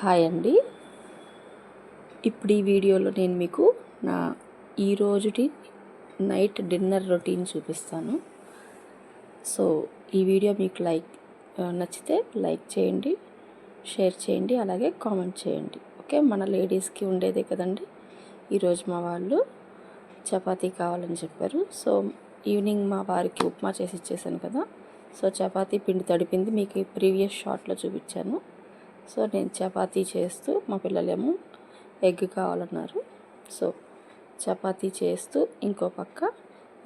Hi అండి. ఇప్పుడు ఈ వీడియోలో నేను మీకు నా ఈరోజుటి నైట్ డిన్నర్ రొటీన్ చూపిస్తాను. సో ఈ వీడియో మీకు నచ్చితే లైక్ చేయండి, షేర్ చేయండి, అలాగే కామెంట్ చేయండి. ఓకే, మన లేడీస్కి ఉండేదే కదండి. ఈరోజు మా వాళ్ళు చపాతీ కావాలని చెప్పారు. సో ఈవినింగ్ మా వారికి ఉప్మా చేసి ఇచ్చేసాను కదా. సో చపాతీ పిండి తడిపింది మీకు ప్రీవియస్ షాట్లో చూపించాను. సో నేను చపాతీ చేస్తూ, మా పిల్లలేమో ఎగ్ కావాలన్నారు. సో చపాతీ చేస్తూ ఇంకో పక్క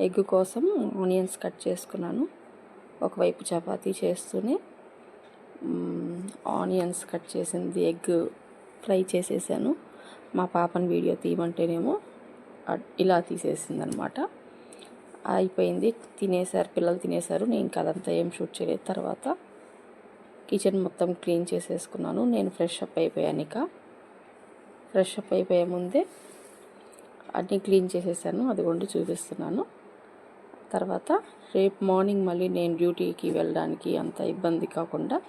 ఎగ్ కోసం ఆనియన్స్ కట్ చేసుకున్నాను. ఒకవైపు చపాతీ చేస్తూనే ఆనియన్స్ కట్ చేసింది ఎగ్ ఫ్రై చేసేసాను. మా పాపని వీడియో తీయమంటేనేమో ఇలా తీసేసిందనమాట. అయిపోయింది, తినేసారు, పిల్లలు తినేసారు. నేను అదంతా ఏం షూట్ చేయలేదు. తర్వాత కిచెన్ మొత్తం క్లీన్ చేసేసుకున్నాను. నేను ఫ్రెష్ అప్ అయిపోయాను. ఇక ఫ్రెష్ అప్ అయిపోయే ముందే అన్నీ క్లీన్ చేసేసాను, అదిగోండి చూపిస్తున్నాను. తర్వాత రేపు మార్నింగ్ మళ్ళీ నేను డ్యూటీకి వెళ్ళడానికి అంత ఇబ్బంది కాకుండా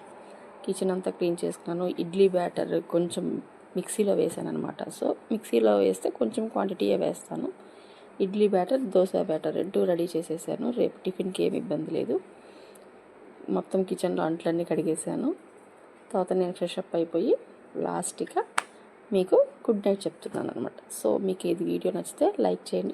కిచెన్ అంతా క్లీన్ చేసుకున్నాను. ఇడ్లీ బ్యాటర్ కొంచెం మిక్సీలో వేసాను అనమాట. సో మిక్సీలో వేస్తే కొంచెం క్వాంటిటీయే వేస్తాను. ఇడ్లీ బ్యాటర్, దోశ బ్యాటర్ రెండు రెడీ చేసేసాను. రేపు టిఫిన్కి ఏమి ఇబ్బంది లేదు. మొత్తం కిచెన్లో అంట్లన్నీ కడిగేసాను. తర్వాత నేను ఫ్రెష్ అప్ అయిపోయి లాస్ట్గా మీకు గుడ్ నైట్ చెప్తున్నాను అనమాట. సో మీకు ఇది వీడియో నచ్చితే లైక్ చేయండి.